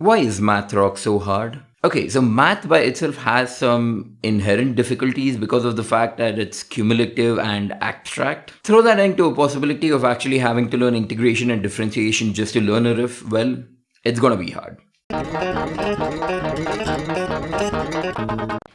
Why is math rock so hard? Okay, so math by itself has some inherent difficulties because of the fact that it's cumulative and abstract. Throw that into a possibility of actually having to learn integration and differentiation just to learn a riff, well, it's gonna be hard.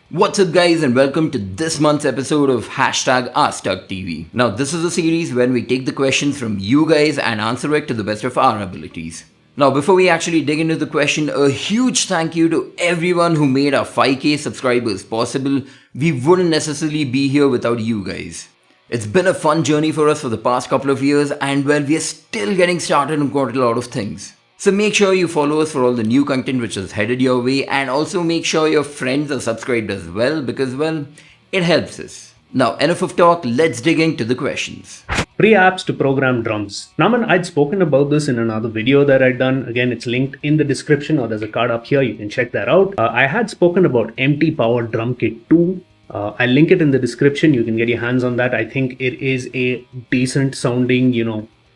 What's up guys and welcome to this month's episode of #AskTUGGtv. Now this is a series where we take the questions from you guys and answer it to the best of our abilities. Now before we actually dig into the question, a huge thank you to everyone who made our 5k subscribers possible. We wouldn't necessarily be here without you guys. It's been a fun journey for us for the past couple of years and well, we are still getting started on quite a lot of things. So make sure you follow us for all the new content which is headed your way, and also make sure your friends are subscribed as well because well, it helps us. Now enough of talk, let's dig into the questions. Pre-apps to program drums. Naman, I'd spoken about this in another video that I'd done. Again, it's linked in the description or there's a card up here. You can check that out. I had spoken about MT Power Drum Kit 2. I'll link it in the description. You can get your hands on that. I think it is a decent sounding,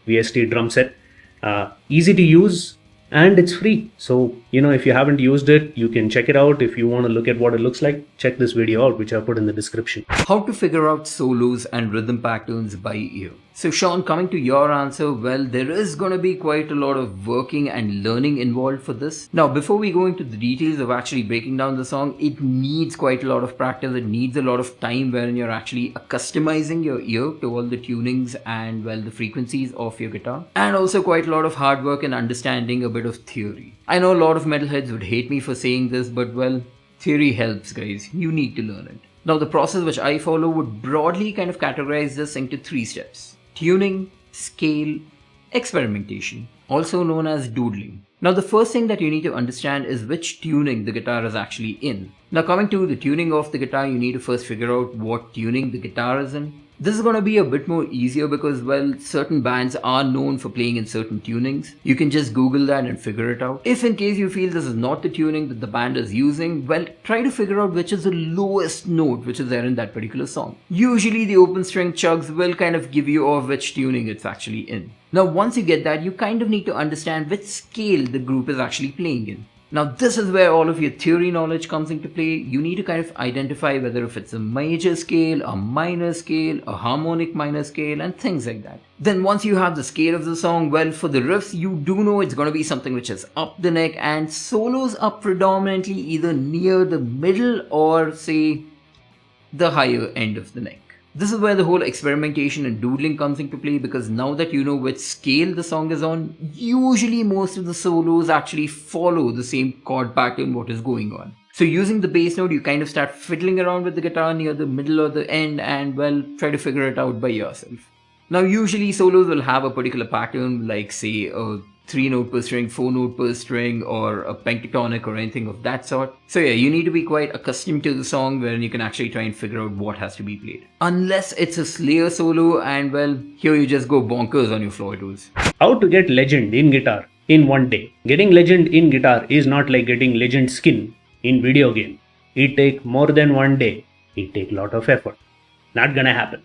VST drum set. Easy to use and it's free. So, if you haven't used it, you can check it out. If you want to look at what it looks like, check this video out, which I put in the description. How to figure out solos and rhythm patterns by ear. So Sean, coming to your answer, well, there is going to be quite a lot of working and learning involved for this. Now, before we go into the details of actually breaking down the song, it needs quite a lot of practice. It needs a lot of time wherein you're actually customizing your ear to all the tunings and well, the frequencies of your guitar. And also quite a lot of hard work and understanding a bit of theory. I know a lot of metalheads would hate me for saying this, but well, theory helps guys. You need to learn it. Now, the process which I follow would broadly kind of categorize this into 3 steps. Tuning, scale, experimentation, also known as doodling. Now the first thing that you need to understand is which tuning the guitar is actually in. Now coming to the tuning of the guitar, you need to first figure out what tuning the guitar is in. This is going to be a bit more easier because well, certain bands are known for playing in certain tunings. You can just Google that and figure it out. If in case you feel this is not the tuning that the band is using, well, try to figure out which is the lowest note which is there in that particular song. Usually the open string chugs will kind of give you of which tuning it's actually in. Now once you get that, you kind of need to understand which scale the group is actually playing in. Now this is where all of your theory knowledge comes into play. You need to kind of identify whether if it's a major scale, a minor scale, a harmonic minor scale and things like that. Then once you have the scale of the song, well, for the riffs you do know it's going to be something which is up the neck, and solos are predominantly either near the middle or say the higher end of the neck. This is where the whole experimentation and doodling comes into play because now that you know which scale the song is on, usually most of the solos actually follow the same chord pattern what is going on. So using the bass note, you kind of start fiddling around with the guitar near the middle or the end and well, try to figure it out by yourself. Now usually solos will have a particular pattern like say a 3 note per string, 4 note per string or a pentatonic or anything of that sort. So yeah, you need to be quite accustomed to the song wherein you can actually try and figure out what has to be played. Unless it's a Slayer solo and well, here you just go bonkers on your floor toes. How to get legend in guitar in one day. Getting legend in guitar is not like getting legend skin in video game. It take more than one day. It take lot of effort. Not gonna happen.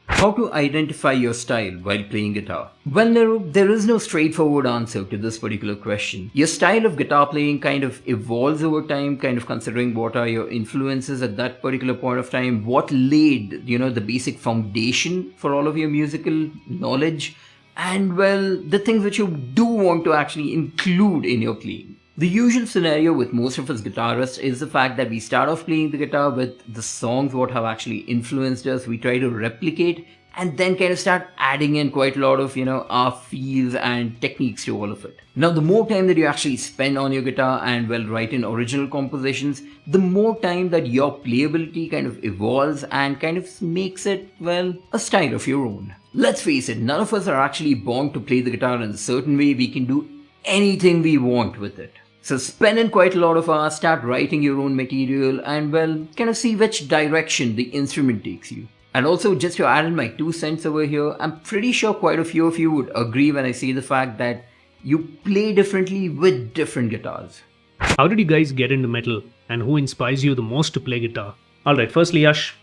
How to identify your style while playing guitar? Well, there is no straightforward answer to this particular question. Your style of guitar playing kind of evolves over time, kind of considering what are your influences at that particular point of time, what laid, the basic foundation for all of your musical knowledge, and well, the things which you do want to actually include in your playing. The usual scenario with most of us guitarists is the fact that we start off playing the guitar with the songs what have actually influenced us. We try to replicate and then kind of start adding in quite a lot of, our feels and techniques to all of it. Now, the more time that you actually spend on your guitar and well, write in original compositions, the more time that your playability kind of evolves and kind of makes it, well, a style of your own. Let's face it, none of us are actually born to play the guitar in a certain way. We can do anything we want with it. So spend in quite a lot of hours, start writing your own material and well, kind of see which direction the instrument takes you. And also just to add in my 2 cents over here, I'm pretty sure quite a few of you would agree when I say the fact that you play differently with different guitars. How did you guys get into metal and who inspires you the most to play guitar? Alright, firstly Yash,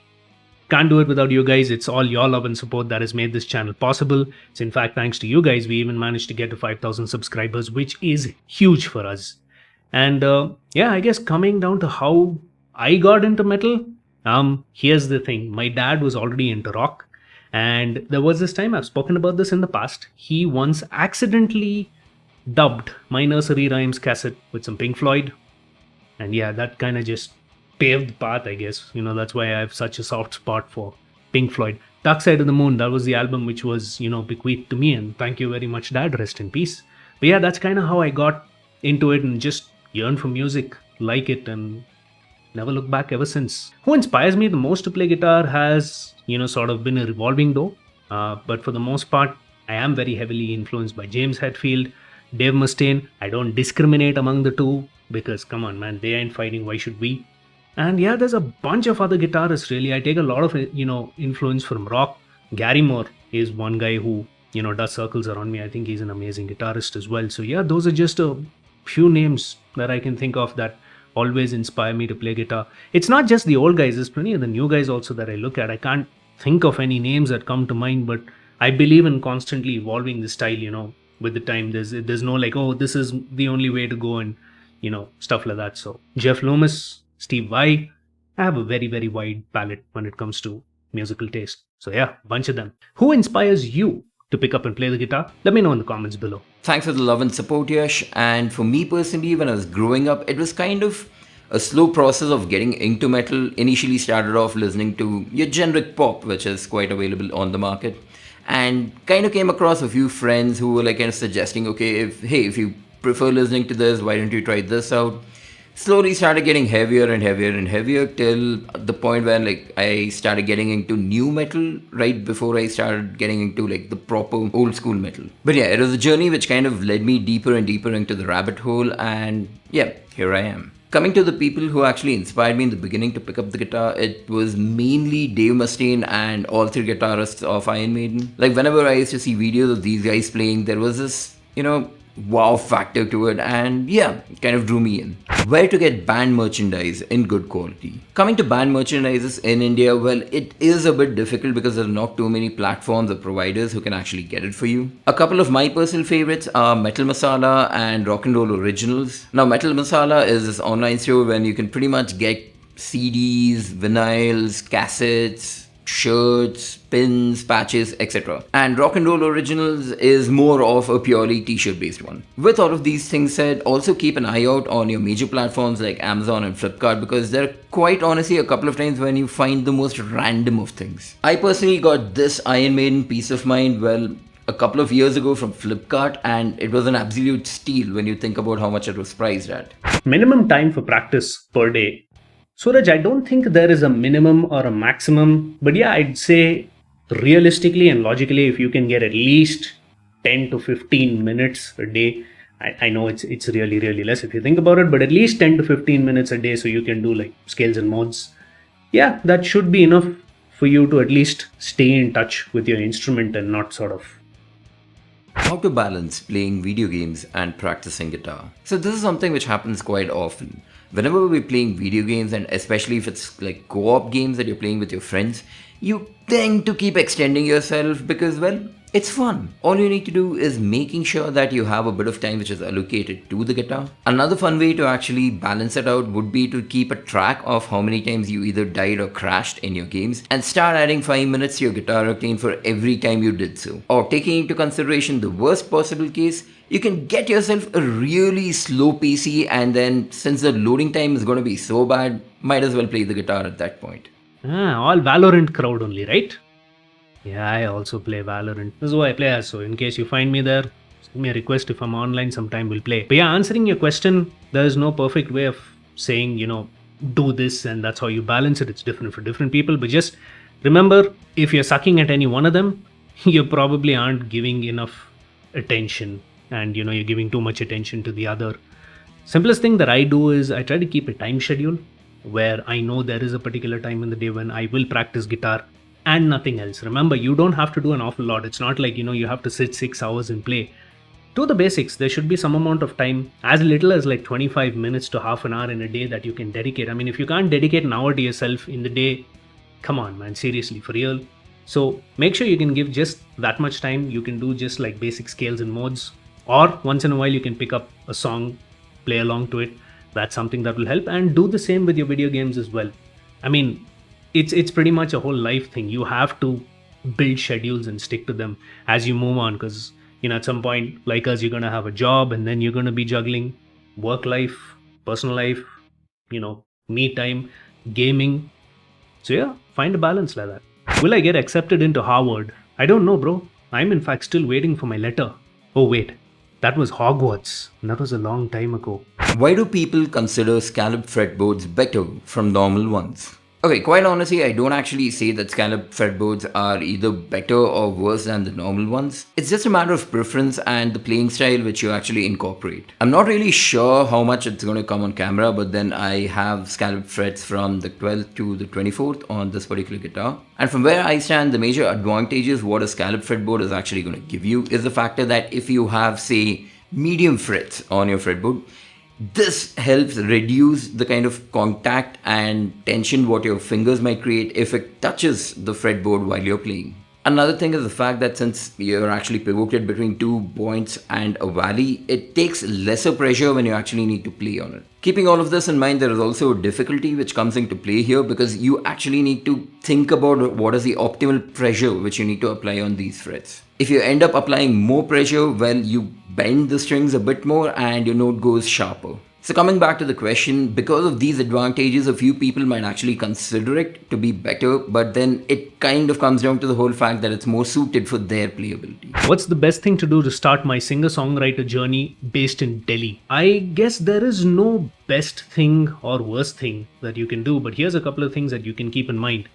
can't do it without you guys. It's all your love and support that has made this channel possible. It's in fact thanks to you guys we even managed to get to 5,000 subscribers, which is huge for us. And yeah, I guess coming down to how I got into metal, here's the thing. My dad was already into rock, and there was this time, I've spoken about this in the past, he once accidentally dubbed my nursery rhymes cassette with some Pink Floyd. And yeah, that kind of just paved the path, I guess. That's why I have such a soft spot for Pink Floyd. Dark Side of the Moon, that was the album which was, bequeathed to me, and thank you very much, Dad, rest in peace. But yeah, that's kind of how I got into it and just yearn for music, like it, and never look back ever since. Who inspires me the most to play guitar has, sort of been a revolving door. But for the most part, I am very heavily influenced by James Hetfield, Dave Mustaine. I don't discriminate among the two because, come on, man, they ain't fighting. Why should we? And yeah, there's a bunch of other guitarists, really. I take a lot of, influence from rock. Gary Moore is one guy who, does circles around me. I think he's an amazing guitarist as well. So yeah, those are just a few names that I can think of that always inspire me to play guitar. It's not just the old guys, there's plenty of the new guys also that I look at. I can't think of any names that come to mind, but I believe in constantly evolving the style, with the time. There's no like, oh, this is the only way to go, and stuff like that. So Jeff Loomis, Steve Vai, I have a very, very wide palette when it comes to musical taste. So yeah, bunch of them. Who inspires you to pick up and play the guitar? Let me know in the comments below. Thanks for the love and support, Yash. And for me personally, when I was growing up, it was kind of a slow process of getting into metal. Initially started off listening to your generic pop, which is quite available on the market, and kind of came across a few friends who were like kind of suggesting, okay, if you prefer listening to this, why don't you try this out? Slowly started getting heavier and heavier and heavier till the point where like I started getting into new metal right before I started getting into like the proper old school metal. But yeah, it was a journey which kind of led me deeper and deeper into the rabbit hole, and yeah, here I am. Coming to the people who actually inspired me in the beginning to pick up the guitar, it was mainly Dave Mustaine and all three guitarists of Iron Maiden. Like whenever I used to see videos of these guys playing, there was this, wow factor to it, and yeah, it kind of drew me in. Where to get band merchandise in good quality? Coming to band merchandises in India, well, it is a bit difficult because there are not too many platforms or providers who can actually get it for you. A couple of my personal favorites are Metal Masala and Rock and Roll Originals. Now, Metal Masala is this online store where you can pretty much get CDs, vinyls, cassettes, shirts, pins, patches, etc. And Rock and Roll Originals is more of a purely t-shirt based one. With all of these things said, also keep an eye out on your major platforms like Amazon and Flipkart, because there are quite honestly a couple of times when you find the most random of things. I personally got this Iron Maiden Peace of Mind, well, a couple of years ago from Flipkart, and it was an absolute steal when you think about how much it was priced at. Minimum time for practice per day. Suraj, I don't think there is a minimum or a maximum, but yeah, I'd say realistically and logically, if you can get at least 10 to 15 minutes a day, I know it's really, really less if you think about it, but at least 10 to 15 minutes a day so you can do like scales and mods. Yeah, that should be enough for you to at least stay in touch with your instrument and not sort of. How to balance playing video games and practicing guitar. So this is something which happens quite often. Whenever we're playing video games, and especially if it's like co-op games that you're playing with your friends, you tend to keep extending yourself because, well, it's fun. All you need to do is making sure that you have a bit of time which is allocated to the guitar. Another fun way to actually balance it out would be to keep a track of how many times you either died or crashed in your games, and start adding 5 minutes to your guitar routine for every time you did so. Or taking into consideration the worst possible case, you can get yourself a really slow PC, and then since the loading time is going to be so bad, might as well play the guitar at that point. All Valorant crowd only, right? Yeah, I also play Valorant. This is who I play as, so in case you find me there, send me a request. If I'm online, sometime we'll play. But yeah, answering your question, there's no perfect way of saying, do this and that's how you balance it. It's different for different people. But just remember, if you're sucking at any one of them, you probably aren't giving enough attention, and you're giving too much attention to the other. Simplest thing that I do is I try to keep a time schedule where I know there is a particular time in the day when I will practice guitar and nothing else. Remember, you don't have to do an awful lot. It's not like, you have to sit 6 hours and play. Do the basics. There should be some amount of time, as little as like 25 minutes to half an hour in a day that you can dedicate. I mean, if you can't dedicate an hour to yourself in the day, come on, man, seriously, for real. So make sure you can give just that much time. You can do just like basic scales and modes, or once in a while you can pick up a song play along to it. That's something that will help, and do the same with your video games as well. I mean, it's pretty much a whole life thing. You have to build schedules and stick to them as you move on, because at some point, like us, you're going to have a job, and then you're going to be juggling work life, personal life, me time, gaming. So yeah, find a balance like that. Will I get accepted into Harvard? I don't know, bro. I'm in fact still waiting for my letter. Oh wait, that was Hogwarts. That was a long time ago. Why do people consider scalloped fretboards better from normal ones? Okay, quite honestly, I don't actually say that scalloped fretboards are either better or worse than the normal ones. It's just a matter of preference and the playing style which you actually incorporate. I'm not really sure how much it's going to come on camera, but then I have scalloped frets from the 12th to the 24th on this particular guitar. And from where I stand, the major advantages what a scalloped fretboard is actually going to give you is the factor that if you have, say, medium frets on your fretboard, this helps reduce the kind of contact and tension what your fingers might create if it touches the fretboard while you're playing. Another thing is the fact that since you're actually pivoted between 2 points and a valley, it takes lesser pressure when you actually need to play on it. Keeping all of this in mind, there is also a difficulty which comes into play here, because you actually need to think about what is the optimal pressure which you need to apply on these frets. If you end up applying more pressure, well, you bend the strings a bit more and your note goes sharper. So coming back to the question, because of these advantages, a few people might actually consider it to be better, but then it kind of comes down to the whole fact that it's more suited for their playability. What's the best thing to do to start my singer-songwriter journey based in Delhi? I guess there is no best thing or worst thing that you can do, but here's a couple of things that you can keep in mind.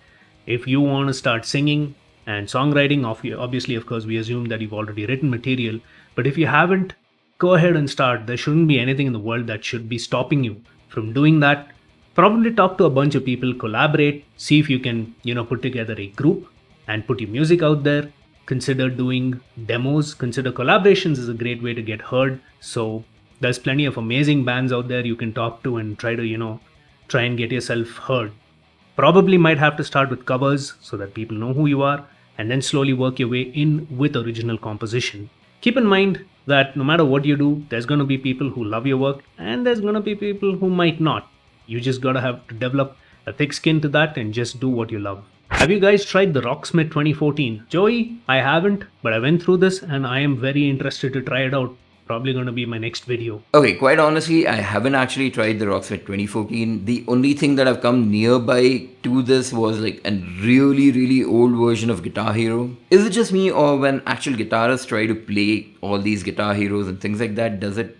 If you want to start singing and songwriting, obviously, of course, we assume that you've already written material, but if you haven't, go ahead and start. There shouldn't be anything in the world that should be stopping you from doing that. Probably talk to a bunch of people, collaborate, see if you can, put together a group and put your music out there. Consider doing demos, consider collaborations is a great way to get heard. So there's plenty of amazing bands out there you can talk to and try and get yourself heard. Probably might have to start with covers so that people know who you are, and then slowly work your way in with original composition. Keep in mind that no matter what you do, there's going to be people who love your work and there's going to be people who might not. You just got to have to develop a thick skin to that and just do what you love. Have you guys tried the Rocksmith 2014? Joey, I haven't, but I went through this and I am very interested to try it out. Probably going to be my next video. Okay, quite honestly, I haven't actually tried the Rocksmith 2014. The only thing that I've come nearby to this was like a really, really old version of Guitar Hero. Is it just me, or when actual guitarists try to play all these Guitar Heroes and things like that, does it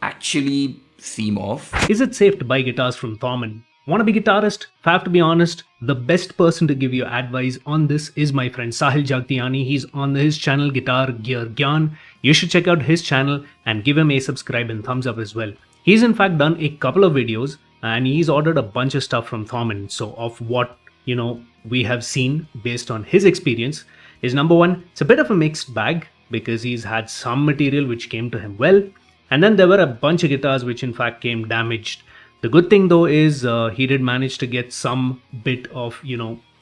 actually seem off? Is it safe to buy guitars from Thomann? Want to be guitarist? Have to be honest, the best person to give you advice on this is my friend Sahil Jagtiani. He's on his channel Guitar Gear Gyan. You should check out his channel and give him a subscribe and thumbs up as well. He's in fact done a couple of videos and he's ordered a bunch of stuff from Thomann. So of what we have seen based on his experience is, number one, it's a bit of a mixed bag because he's had some material which came to him well, and then there were a bunch of guitars which in fact came damaged. The good thing though is he did manage to get some bit of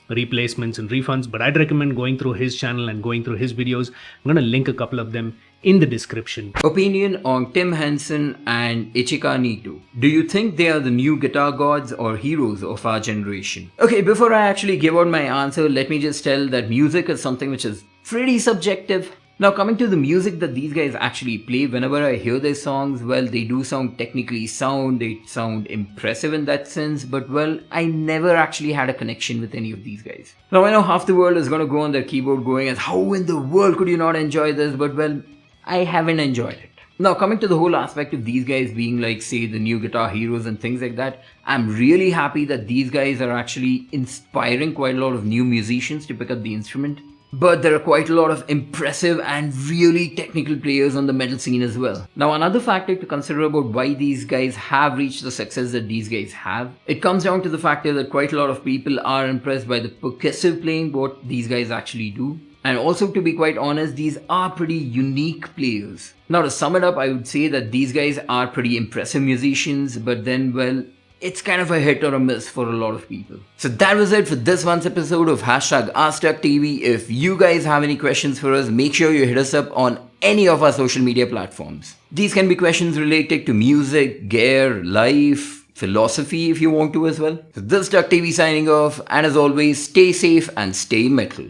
replacements and refunds, but I'd recommend going through his channel and going through his videos. I'm going to link a couple of them in the description. Opinion on Tim Henson and Ichika Nito. Do you think they are the new guitar gods or heroes of our generation? Okay, before I actually give out my answer, let me just tell that music is something which is pretty subjective. Now coming to the music that these guys actually play, whenever I hear their songs, well, they do sound technically sound, they sound impressive in that sense, but well, I never actually had a connection with any of these guys. Now I know half the world is gonna go on their keyboard going as, how in the world could you not enjoy this? But well, I haven't enjoyed it. Now coming to the whole aspect of these guys being like, say, the new guitar heroes and things like that, I'm really happy that these guys are actually inspiring quite a lot of new musicians to pick up the instrument. But there are quite a lot of impressive and really technical players on the metal scene as well. Now another factor to consider about why these guys have reached the success that these guys have, it comes down to the factor that quite a lot of people are impressed by the percussive playing what these guys actually do. And also, to be quite honest, these are pretty unique players. Now to sum it up, I would say that these guys are pretty impressive musicians, but then well, it's kind of a hit or a miss for a lot of people. So that was it for this month's episode of #AskTUGGtv. If you guys have any questions for us, make sure you hit us up on any of our social media platforms. These can be questions related to music, gear, life, philosophy if you want to as well. So this is TUGGtv signing off, and as always, stay safe and stay metal.